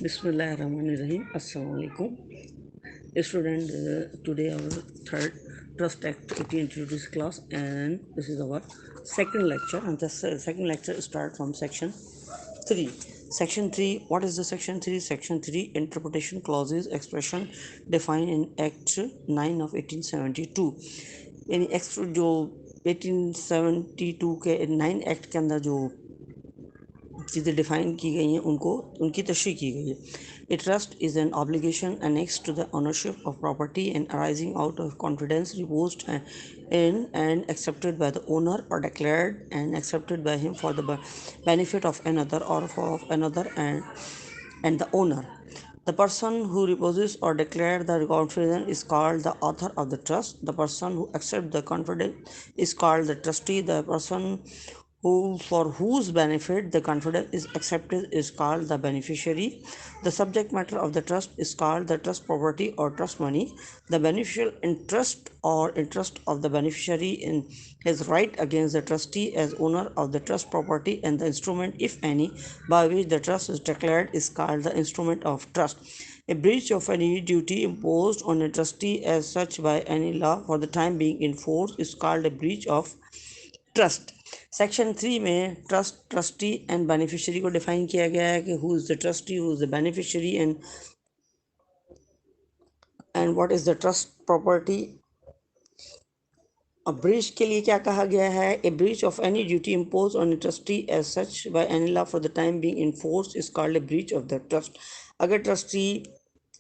Bismillahirrahmanirrahim. Assalamu alaikum. Student, today our third Trust Act 18 class, and this is our second lecture. And the second lecture start from section 3. Section 3. What is the section 3? Section 3 interpretation clauses expression defined in Act 9 of 1872. यानी act जो 1872 के 9 act के अंदर जो चीज़ें define की गई हैं उनको उनकी तशरीह की गई है. A trust is an obligation annexed to the ownership of property and arising out of confidence reposed in and accepted by the owner or declared and accepted by him for the benefit of another or for another and the owner. The person who reposes or declares the confidence is called the author of the trust. The person who accepts the confidence is called the trustee. The person who for whose benefit the confidence is accepted is called the beneficiary. The subject matter of the trust is called the trust property or trust money. The beneficial interest or interest of the beneficiary in his right against the trustee as owner of the trust property, and the instrument, if any, by which the trust is declared is called the instrument of trust. A breach of any duty imposed on a trustee as such by any law for the time being in force is called a breach of trust. Section 3 में trust, trustee and beneficiary को define किया गया है कि who is the trustee, who is the beneficiary and what is the trust property. अब breach के लिए क्या कहा गया है? A breach of any duty impose on a trustee as such by any law for the time being in force is called a breach of the trust. अगर trustee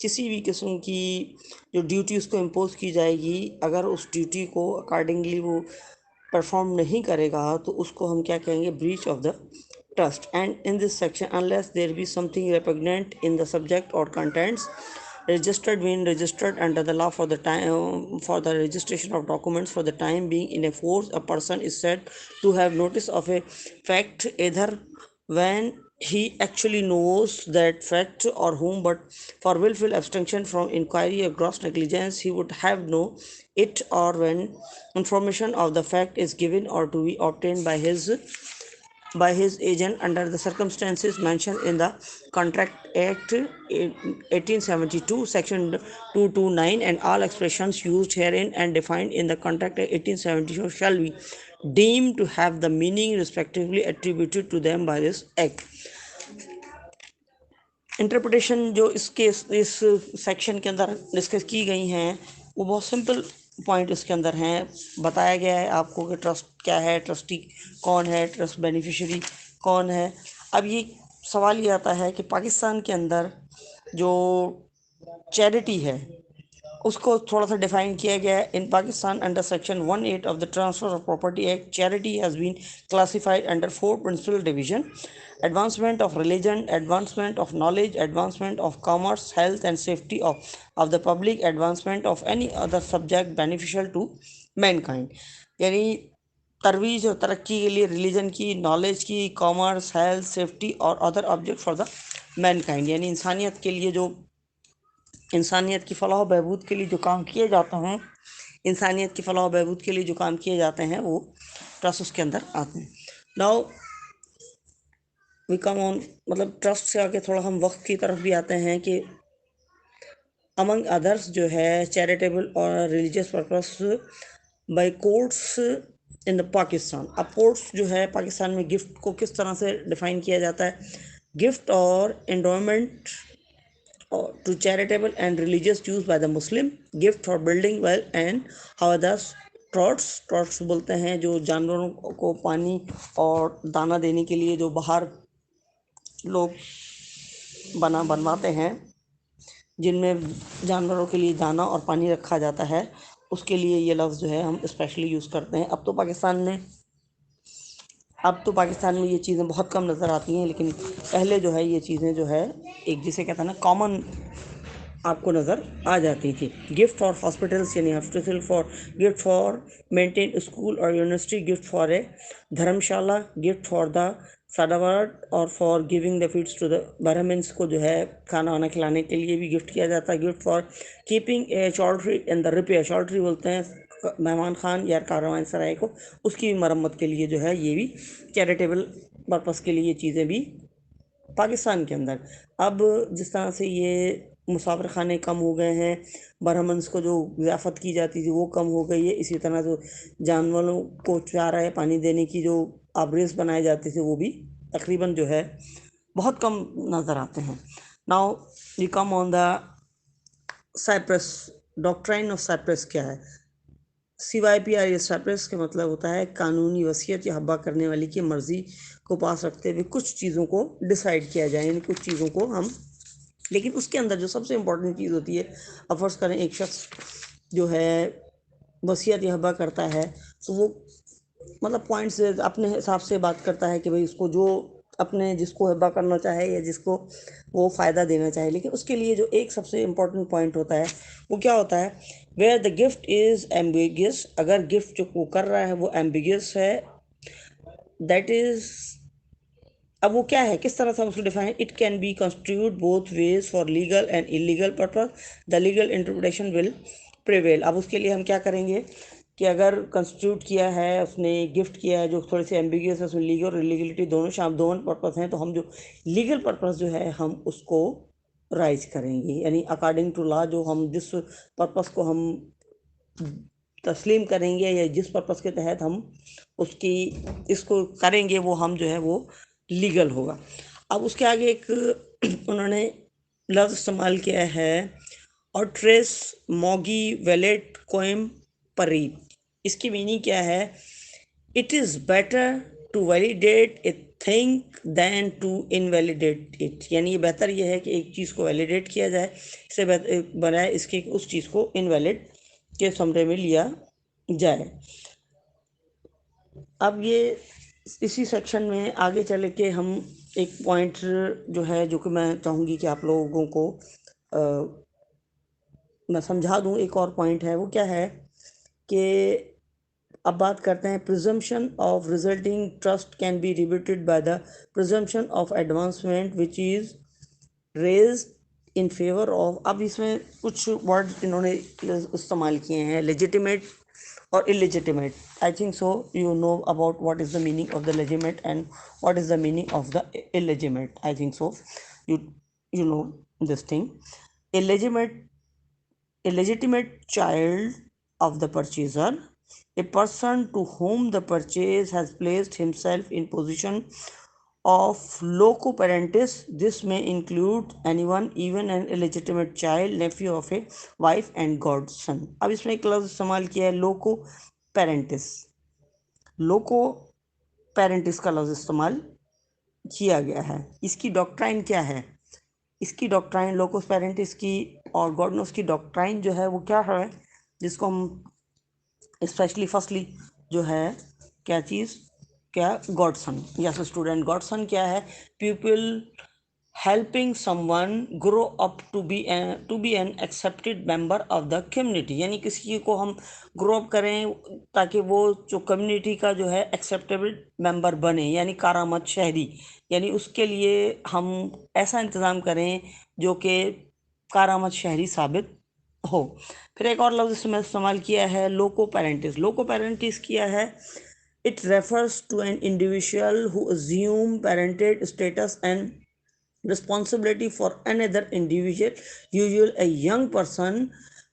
किसी भी किस्म की जो ड्यूटी उसको इम्पोज की जाएगी, अगर उस ड्यूटी को अकॉर्डिंगली वो परफॉर्म नहीं करेगा तो उसको हम क्या कहेंगे? Breach of the trust. And in this section unless there be something repugnant in the subject और contents, registered mean registered under the law for the time for the registration of documents for the time being in a force, a person is said to have notice of a fact either when he actually knows that fact or whom, but for willful abstention from inquiry or gross negligence he would have know it, or when information of the fact is given or to be obtained by his agent under the circumstances mentioned in the Contract Act 1872 section 229, and all expressions used herein and defined in the Contract Act 1872 shall be deemed to have the meaning respectively attributed to them by this act. Interpretation जो इस section के अंदर discuss की गई हैं वो बहुत simple point इसके अंदर हैं. बताया गया है आपको कि ट्रस्ट क्या है, ट्रस्टी कौन है, ट्रस्ट बेनिफिशियरी कौन है. अब ये सवाल ये आता है कि पाकिस्तान के अंदर जो चैरिटी है उसको थोड़ा सा डिफाइन किया गया है. In Pakistan under section 18 of the transfer of property act, charity has been classified under 4 principal division: advancement of religion, advancement of knowledge, advancement of commerce, health and safety of the public, advancement of any other subject beneficial to mankind. यानी तरवीज और तरक्की के लिए religion की, knowledge की, commerce, health, safety और other object for the Mankind, यानी इंसानियत के लिए जो इंसानियत की फलाह बहबूद के लिए जो काम किए जाते हैं, इंसानियत की फलाह बहबूद के लिए जो काम किए जाते हैं वो ट्रस्ट उसके अंदर आते हैं. नाउ वी कम ऑन, मतलब ट्रस्ट से आके थोड़ा हम वक्त की तरफ भी आते हैं कि अमंग अदर्स जो है चैरिटेबल और religious purpose bye courts in the Pakistan. अब कोर्ट्स जो है पाकिस्तान में गिफ्ट को किस तरह से डिफाइन किया जाता है? गिफ्ट और endowment to charitable and religious use by the Muslim, gift for building well and how others. ट्रॉट्स बोलते हैं जो जानवरों को पानी और दाना देने के लिए जो बाहर लोग बनवाते हैं, जिनमें जानवरों के लिए दाना और पानी रखा जाता है, उसके लिए ये लफ्ज़ जो है हम स्पेशली यूज़ करते हैं. अब तो पाकिस्तान में ये चीज़ें बहुत कम नज़र आती हैं, लेकिन पहले जो है ये चीज़ें जो है एक जिसे कहते हैं ना कॉमन आपको नज़र आ जाती थी. गिफ्ट फॉर हॉस्पिटल्स यानी hospital for, gift for maintain school और university, gift for a dharamshala, gift for the सदावर्ड और for giving the feeds to the Brahmins को जो है खाना वाना खिलाने के लिए भी गिफ्ट किया जाता है. Gift for keeping a choultry in the repair, choultry बोलते हैं मेहमान खान या कारवान सराय को, उसकी भी मरम्मत के लिए जो है ये भी चैरिटेबल पर्पस के लिए ये चीज़ें भी पाकिस्तान के अंदर अब जिस तरह से ये मुसाफिर खाने कम हो गए हैं, ब्राह्मण्स को जो ज़ियाफ़त की जाती थी वो कम हो गई है, इसी तरह जो जानवरों को चारा या पानी देने की जो आबरेज बनाए जाते थे वो भी तकरीबन जो है बहुत कम नज़र आते हैं। Now we come on the cypres. Doctrine of cypres क्या है? CYPR या साइप्रस का मतलब होता है कानूनी वसीयत या हब्बा करने वाले की मर्जी को पास रखते हुए कुछ चीज़ों को डिसाइड किया जाए, यानी कुछ चीज़ों को हम, लेकिन उसके अंदर जो सबसे इम्पोर्टेंट चीज़ होती है, अब फर्ज करें एक शख्स जो है वसीयत या हब्बा करता है तो वो मतलब पॉइंट से अपने हिसाब से बात करता है कि भाई उसको जो अपने जिसको हब्बा करना चाहे या जिसको वो फ़ायदा देना चाहे, लेकिन उसके लिए जो एक सबसे इम्पोर्टेंट पॉइंट होता है वो क्या होता है? Where the gift is ambiguous, अगर गिफ्ट जो वो कर रहा है वो एम्बिगियस है, दैट इज़, अब वो क्या है, किस तरह से हम उसको define, it can be constitute both ways for legal and illegal purpose, the legal interpretation will prevail. अब उसके लिए हम क्या करेंगे कि अगर कंस्टिट्यूट किया है, उसने गिफ्ट किया है जो थोड़ी सी एम्बिगियस है, उसमें लीगल और इलीगलिटी दोनों पर्पस हैं, तो हम जो लीगल पर्पस जो है हम उसको राइज करेंगे, यानी अकॉर्डिंग टू लॉ जो हम जिस पर्पस को हम तस्लीम करेंगे या जिस पर्पस के तहत हम उसकी इसको करेंगे वो हम जो है वो लीगल होगा। अब उसके आगे एक उन्होंने लफ्ज़ इस्तेमाल किया है और ट्रेस मॉगी वेलेट कोएम परी। इसकी मीनिंग क्या है? It is better to validate a thing than to invalidate it, यानी ये बेहतर ये है कि एक चीज़ को वैलिडेट किया जाए इससे बनाए इसके उस चीज़ को इनवैलिड के समरे में लिया जाए। अब ये इसी सेक्शन में आगे चल के हम एक पॉइंट जो है जो कि मैं चाहूँगी कि आप लोगों को मैं समझा दूँ, एक और पॉइंट है वो क्या है कि अब बात करते हैं presumption of resulting trust can be rebutted by the presumption of advancement which is raised in favour of. अब इसमें कुछ वर्ड इन्होंने इस्तेमाल किए हैं, लेजिटिमेट और illegitimate. I think so you know about what is the meaning of the legitimate and what is the meaning of the illegitimate. I think so you you know this thing. illegitimate illegitimate child of the purchaser, a person to whom the purchase has placed himself in position of loco parentis. This may include anyone, even an illegitimate child, nephew of a wife and godson. अब इसमें एक लफ्ज़ इस्तेमाल किया है लोको पेरेंटिस। लोको पेरेंटिस का लफ्ज़ इस्तेमाल किया गया है। इसकी डॉक्ट्राइन क्या है? इसकी डॉक्ट्राइन लोकोस पेरेंटिस की और गॉडनोस की डॉक्ट्राइन जो है वो क्या है, जिसको हम स्पेशली फर्स्टली जो है क्या चीज़, क्या गॉडसन। यस स्टूडेंट, गॉडसन क्या है? People helping someone grow up to be an accepted member of the community, यानी किसी को हम ग्रो अप करें ताकि वो जो कम्युनिटी का जो है एक्सेप्टेबल मेंबर बने, यानी कारामत शहरी, यानी उसके लिए हम ऐसा इंतज़ाम करें जो कि कारामत शहरी साबित हो। फिर एक और लफ्ज़ इसमें इस्तेमाल किया है लोको पेरेंटिस। लोको पेरेंटिस किया है, it refers to an individual who assume parented status and responsibility for another individual, usually a young person,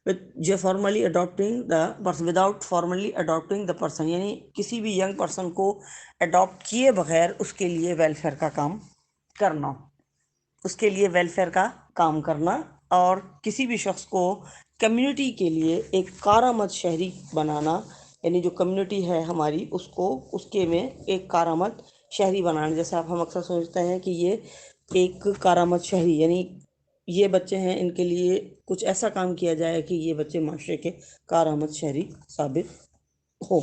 with formally adopting the person without formally adopting the person, यानी किसी भी यंग पर्सन को adopt किए बगैर उसके लिए welfare का काम करना, उसके लिए वेलफेयर का काम करना, और किसी भी शख्स को कम्युनिटी के लिए एक कारामत शहरी बनाना, यानी जो कम्युनिटी है हमारी उसको उसके में एक कारामत शहरी बनाना। जैसे आप हम अक्सर सोचते हैं कि ये एक कारामत शहरी, यानी ये बच्चे हैं इनके लिए कुछ ऐसा काम किया जाए कि ये बच्चे माशरे के कारामत शहरी साबित हो।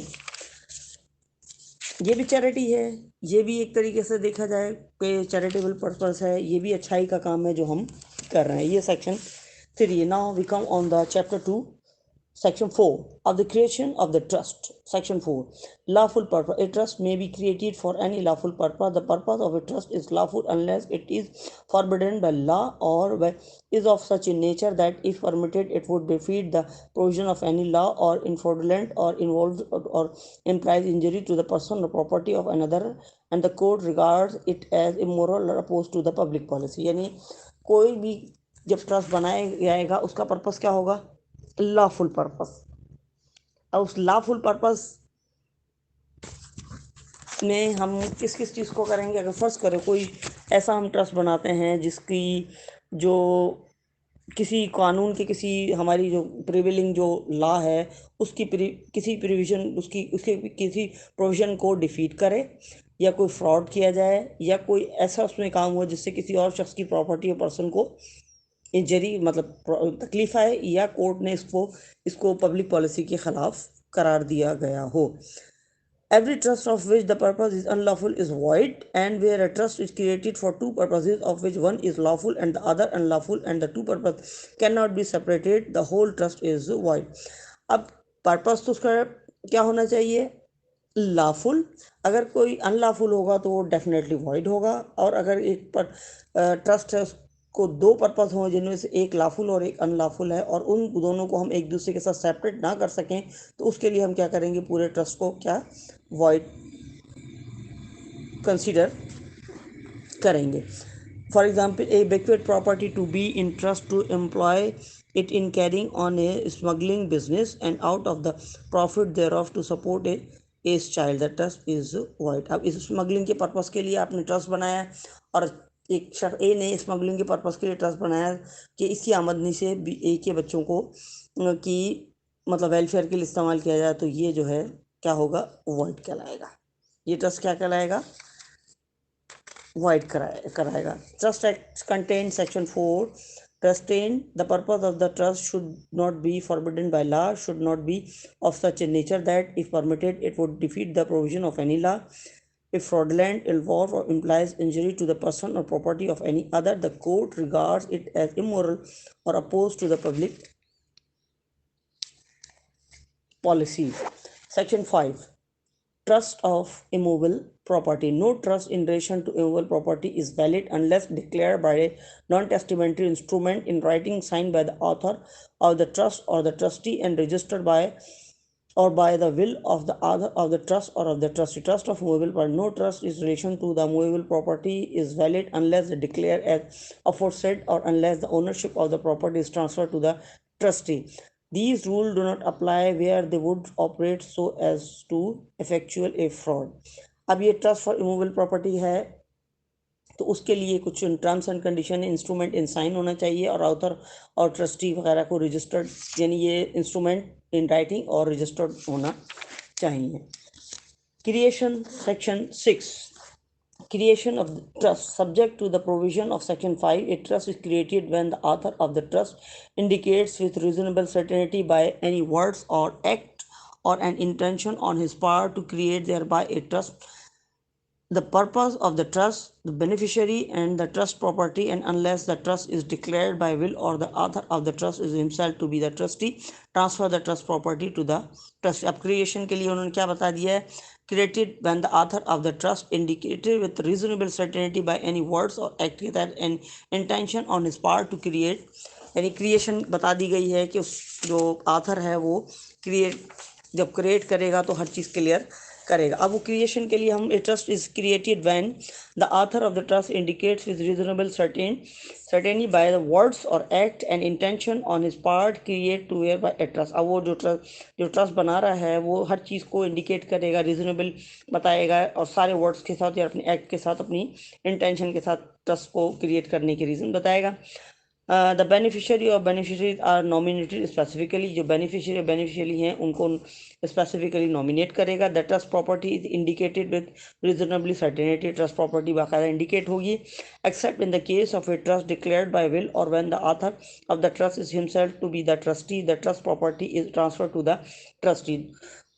ये भी चैरिटी है, ये भी एक तरीके से देखा जाए कि चैरिटेबल पर्पस है, ये भी अच्छाई का काम है जो हम कर रहे हैं। ये section 3। Now we come on the chapter 2 Section 4 of the creation of the trust. Section 4 lawful purpose. A trust may be created for any lawful purpose. The purpose of a trust is lawful unless it is forbidden by law or is of such a nature that if permitted it would defeat the provision of any law or fraudulent or involves or implies injury to the person or property of another, and the court regards it as immoral or opposed to the public policy. यानी कोई भी जब trust बनाया जाएगा उसका purpose क्या होगा? Lawful purpose. और उस लॉफुल पर्पस में हम किस किस चीज़ को करेंगे? अगर फर्ज करें कोई ऐसा हम ट्रस्ट बनाते हैं जिसकी जो किसी कानून के किसी हमारी जो प्रिवेलिंग जो लॉ है उसकी किसी प्रोविजन उसकी उसके किसी प्रोविजन को डिफीट करे, या कोई फ्रॉड किया जाए, या कोई ऐसा उसमें काम हो जिससे किसी और शख्स की प्रॉपर्टी और पर्सन को इंजरी मतलब तकलीफ आए, या कोर्ट ने इसको पब्लिक पॉलिसी के खिलाफ करार दिया गया हो। Every trust of which the purpose is unlawful is void, and where a trust is created for two purposes of which one is lawful and the other unlawful and the two purposes cannot be separated, the whole trust is void. अब purpose तो उसका क्या होना चाहिए? Lawful. अगर कोई unlawful होगा तो वो डेफिनेटली वॉइड होगा, और अगर एक पर ट्रस्ट है को दो पर्पस हों जिनमें से एक लॉफुल और एक अनलॉफुल है, और उन दोनों को हम एक दूसरे के साथ सेपरेट ना कर सकें, तो उसके लिए हम क्या करेंगे? पूरे ट्रस्ट को क्या वॉइड कंसीडर करेंगे। For example a bequeathed property to be in trust to employ it in carrying on a smuggling business and out of the profit thereof to support a child, that trust is void। अब इस smuggling के purpose के लिए आपने trust बनाया, और एक शख्स ए ने स्मगलिंग के पर्पस के लिए ट्रस्ट बनाया कि इसकी आमदनी से ए के बच्चों को की मतलब वेलफेयर के लिए इस्तेमाल किया जाए, तो ये जो है क्या होगा? वॉइड कहलाएगा। ये ट्रस्ट क्या कहलाएगा? void कराएगा। Trust Act contains Section 4 trusting the purpose of the trust should not be forbidden by law, should not be of such a nature that if permitted it would defeat the provision of any law, if fraudulent, involve or implies injury to the person or property of any other, the court regards it as immoral or opposed to the public policy. Section 5 Trust of immovable property. No trust in relation to immovable property is valid unless declared by a non-testamentary instrument in writing signed by the author of the trust or the trustee and registered by or by the will of the author of the trust or of the trustee. Trust of movable property. No trust in relation to the movable property is valid unless declared as aforesaid or unless the ownership of the property is transferred to the trustee. These rules do not apply where they would operate so as to effectual a fraud. अब ये trust for immovable property है तो उसके लिए कुछ terms and condition instrument in sign होना चाहिए, और ऑथर और ट्रस्टी वगैरह को रजिस्टर्ड यानी ये इंस्ट्रूमेंट इन राइटिंग और रजिस्टर्ड होना चाहिए। Creation section 6 Creation of the trust. Subject to the provision of Section 5, a trust is created when the author of the trust indicates with reasonable certainty by any words or act or an intention on his part to create thereby a trust the purpose of the trust, the beneficiary, and the trust property, and unless the trust is declared by will or the author of the trust is himself to be the trustee, transfer the trust property to the trustee. अब creation के लिए उन्होंने क्या बता दिया है? Created when the author of the trust indicated with reasonable certainty by any words or act that an intention on his part to create, यानी creation बता दी गई है कि उस जो आथर है वो जब क्रिएट करेगा तो हर चीज़ क्लियर करेगा। अब वो क्रिएशन के लिए हम a trust is created when the author of the trust indicates with reasonable certainty by the words or act and intention on his part create to whereby a trust. अब वो जो trust बना रहा है वो हर चीज़ को indicate करेगा, reasonable बताएगा, और सारे वर्ड्स के साथ या अपने एक्ट के साथ अपनी इंटेंशन के साथ ट्रस्ट को क्रिएट करने की रीज़न बताएगा। The beneficiary or beneficiaries are nominated specifically. जो बेनिफिशियरी और बेनिफिशियरी हैं उनको स्पेसिफिकली नॉमिनेट करेगा। The trust property is indicated with reasonably certainty. Trust property बाकायदा इंडिकेट होगी except in the case of a trust declared by will or when the author of the trust is himself to be the trustee the trust property is transfer to the trustee.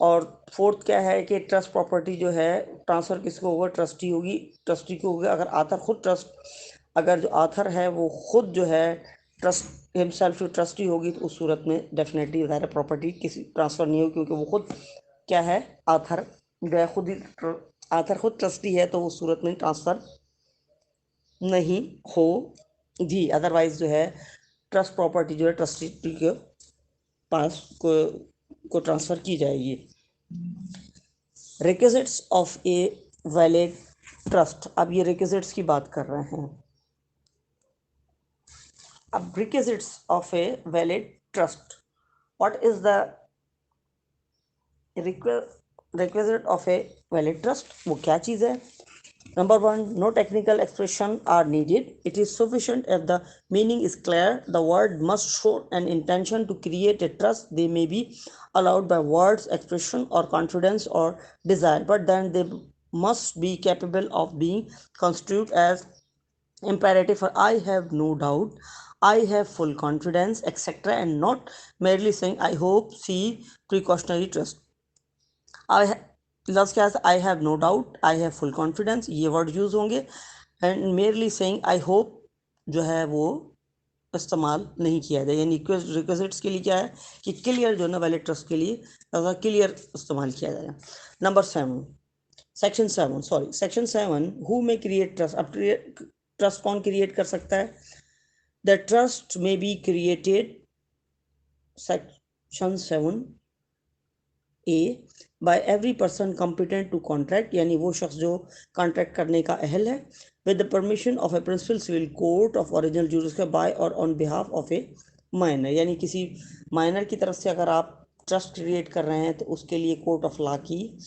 और fourth क्या है कि trust property जो है transfer किसको होगा? Trustee होगी, trustee को होगा। अगर आथर खुद ट्रस्ट अगर जो आथर है वो खुद जो है ट्रस्ट हिमसेल्फ ट्रस्टी होगी तो उस सूरत में डेफिनेटली ज़ाहिर प्रॉपर्टी किसी ट्रांसफ़र नहीं होगी, क्योंकि वो खुद क्या है, आथर जो है खुद ही आथर खुद ट्रस्टी है, तो उस सूरत में ट्रांसफ़र नहीं होगी। अदरवाइज जो है ट्रस्ट प्रॉपर्टी जो है ट्रस्टी के पास को ट्रांसफ़र की जाएगी। Requisites of a valid trust, अब ये रिक्विजिट्स की बात कर रहे हैं। अब requisites of a valid trust, what is the requisite of a valid trust? वो क्या चीज़ है? Number one, no technical expression are needed. It is sufficient if the meaning is clear. The word must show an intention to create a trust. They may be allowed by words, expression, or confidence or desire, but then they must be capable of being construed as imperative for I have no doubt, I have full confidence, etc., and not merely saying I hope, see precautionary trust. लफ्ज़ क्या है? I have no doubt, I have full confidence, ये word use होंगे। And merely saying I hope जो है वो इस्तेमाल नहीं किया जाए। यानी रिक्विजिट्स के लिए क्या है कि क्लियर जो है ना वैलिड ट्रस्ट के लिए क्लियर इस्तेमाल किया जाए। Number 7, section 7 who may create trust. अब ट्रस्ट कौन क्रिएट कर सकता है? The trust may be created, section 7A, by every person competent to contract, यानी वो शख्स जो कॉन्ट्रैक्ट करने का अहल है, with the permission of a principal civil court of original jurisdiction by or on behalf of a minor. यानी किसी माइनर की तरफ से अगर आप ट्रस्ट क्रिएट कर रहे हैं तो उसके लिए कोर्ट ऑफ लॉ की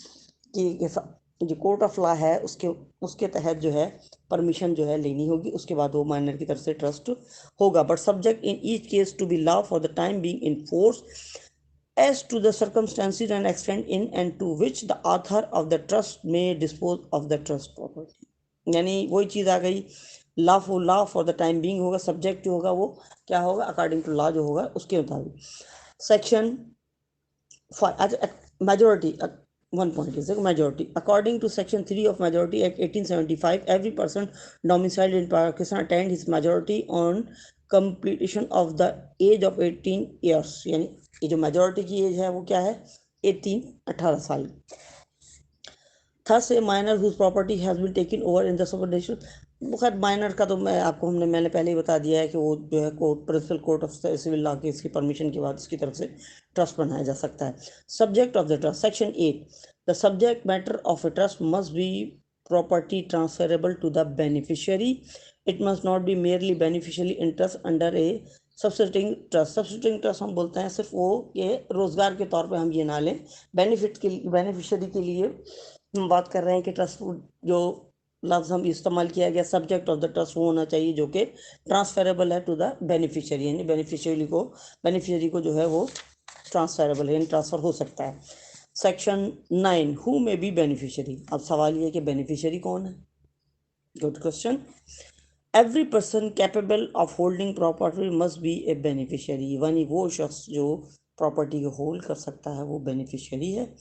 जो कोर्ट ऑफ लॉ है उसके तहत जो है परमिशन जो है लेनी होगी, उसके बाद वो माइनर की तरफ से ट्रस्ट होगा। But subject in each case to be law for the time being in force as to the circumstances and extent in and to which the author of the trust may dispose of the trust property। यानी वही चीज़ आ गई, law for the time being होगा, subject जो होगा वो क्या होगा, according to law जो होगा उसके मुताबिक। Section 5 majority, one point is majority. According to section 3 of Majority Act 1875, every person domiciled in Pakistan attained his majority on completion of the age of 18 years। यानी ये जो मेजोरिटी की as है वो क्या है, 18 साल। थर्ड से minor whose property has been taken over in the subordination. खैर माइनर का तो मैंने पहले ही बता दिया है कि वो जो है principal court of civil law की इसकी परमिशन के बाद इसकी तरफ से ट्रस्ट बनाया जा सकता है। Subject of the trust, section 8, the subject matter of a trust must be property transferable to the beneficiary. It must not be merely beneficiary interest under a subsisting trust. Subsisting trust हम बोलते हैं सिर्फ वो ये रोज़गार के तौर पे हम ये ना लें, बेनिफिशियरी के लिए हम बात कर रहे हैं कि ट्रस्ट जो लफ्ज़ हम इस्तेमाल किया गया सब्जेक्ट ऑफ द ट्रस्ट वो होना चाहिए जो कि ट्रांसफरेबल है टू द बेनिफिशियरी, यानी बेनिफिशियरी को जो है वो ट्रांसफरेबल है, यानी ट्रांसफ़र हो सकता है। सेक्शन 9, हु में बी बेनिफिशियरी। अब सवाल ये कि बेनिफिशियरी कौन है? Good question. Every person capable of holding property must be A beneficiary. यानी वो शख्स जो प्रॉपर्टी को होल्ड कर सकता है वो बेनिफिशियरी है।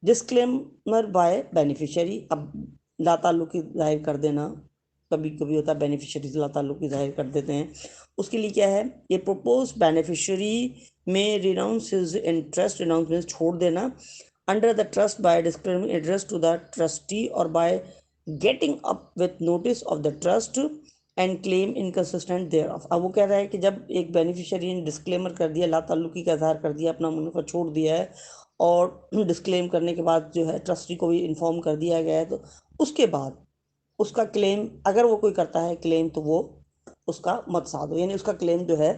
डिस्क्लेमर बाय बेनिफिशियरी, अब ला ताल्लुकी जाहिर कर देना, कभी कभी होता है बेनिफिशियरी से ला ताल्लुकी जाहिर कर देते हैं, उसके लिए क्या है, ये propose beneficiary may renounce his interest, renounce means छोड़ देना, under the trust by disclaiming address to the trustee or by getting up with notice of the trust and claim inconsistent thereof. अब वो कह रहा है कि जब एक बेनिफिशियरी ने डिस्क्लेमर कर दिया, ला ताल्लुकी का इजहार कर दिया, अपना मुनाफा छोड़ दिया है और डिस्क्लेम करने के बाद जो है ट्रस्टी को भी इन्फॉर्म कर दिया गया है, तो उसके बाद उसका क्लेम अगर वो कोई करता है क्लेम तो वो उसका मत साध हो, यानी उसका क्लेम जो है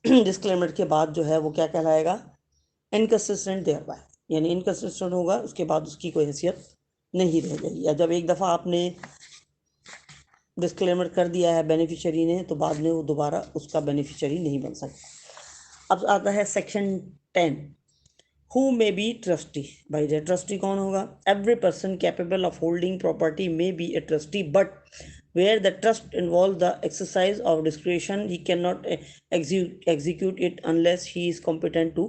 डिस्क्लेमर के बाद जो है वो क्या कहलाएगा, इनकन्सिस्टेंट देयर बाय, यानी इनकन्सिस्टेंट होगा, उसके बाद उसकी कोई हैसियत नहीं रह गई। या जब एक दफ़ा आपने डिस्क्लेमर कर दिया है बेनिफिशियरी ने तो बाद में वो दोबारा उसका बेनिफिशियरी नहीं बन सकता। अब आता है section 10, who may be trustee. भाई जो ट्रस्टी कौन होगा? Every person capable of holding property may be a trustee but where the trust involves the exercise of discretion he cannot execute it unless he is competent to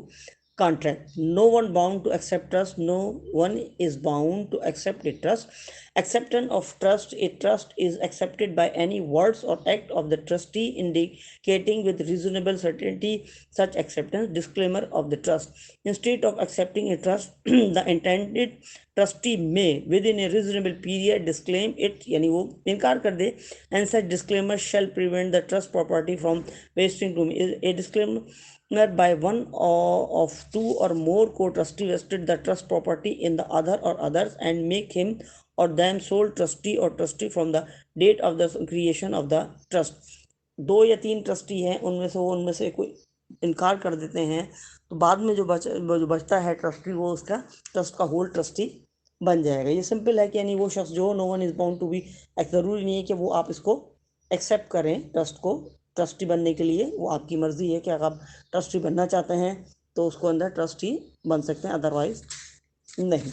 contract. No one bound to accept trust, no one is bound to accept a trust Acceptance of trust. A trust is accepted by any words or act of the trustee indicating with reasonable certainty such acceptance. Disclaimer of the trust. Instead of accepting a trust, the intended trustee may within a reasonable period disclaim it, यानी वो इनकार कर दे, and such disclaimer shall prevent the trust property from wasting to me. A disclaimer by one of two or more co-trustee vested the trust property in the other or others and make him or them sole trustee or trustee from the date of the creation of the trust. दो या तीन trustee हैं, उनमें से कोई इनकार कर देते हैं तो बाद में जो बचता है ट्रस्टी, वो उसका ट्रस्ट का होल ट्रस्टी बन जाएगा। ये सिंपल है कि यानी वो शख्स जो, no one is bound to be, ज़रूरी नहीं है कि वो आप इसको एक्सेप्ट करें ट्रस्ट को ट्रस्टी बनने के लिए, वो आपकी मर्ज़ी है कि अगर आप ट्रस्टी बनना चाहते हैं तो उसको अंदर ट्रस्टी बन सकते हैं, अदरवाइज नहीं।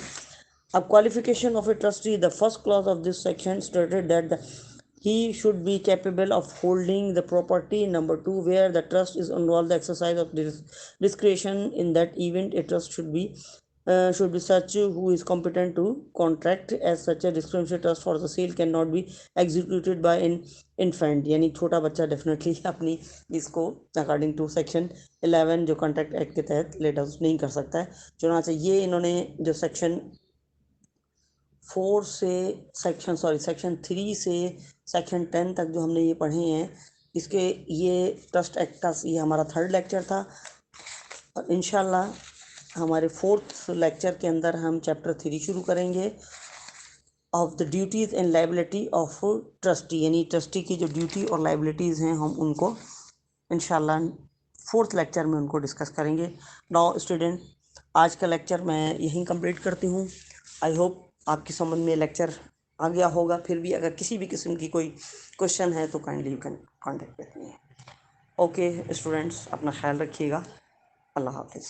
अब qualification of a trustee, the first clause of this section stated that he should be capable of holding the property. Number 2, where the trust is involved the exercise of discretion. In that event a trust should be such who is competent to contract. As such a discretionary trust for the sale cannot be executed by an infant, यानी छोटा बच्चा definitely अपनी इसको according to section 11 जो contract act के तहत late house नहीं कर सकता है। चुनाचे ये इन्होंने जो सेक्शन 4 से सेक्शन 3 से सेक्शन 10 तक जो हमने ये पढ़े हैं, इसके ये ट्रस्ट एक्ट का ये हमारा 3rd लेक्चर था। और इंशाल्लाह हमारे 4th लेक्चर के अंदर हम चैप्टर 3 शुरू करेंगे of the duties and liability of trustee, यानी ट्रस्टी की जो ड्यूटी और लाइबिलिटीज़ हैं हम उनको इंशाल्लाह 4th लेक्चर में उनको डिस्कस करेंगे। नाउ स्टूडेंट, आज का लेक्चर मैं यहीं कंप्लीट करती हूँ। आई होप आपकी समझ में लेक्चर आ गया होगा। फिर भी अगर किसी भी किस्म की कोई क्वेश्चन है तो kindly you can contact with me. Okay students, अपना ख्याल रखिएगा। अल्लाह हाफिज़।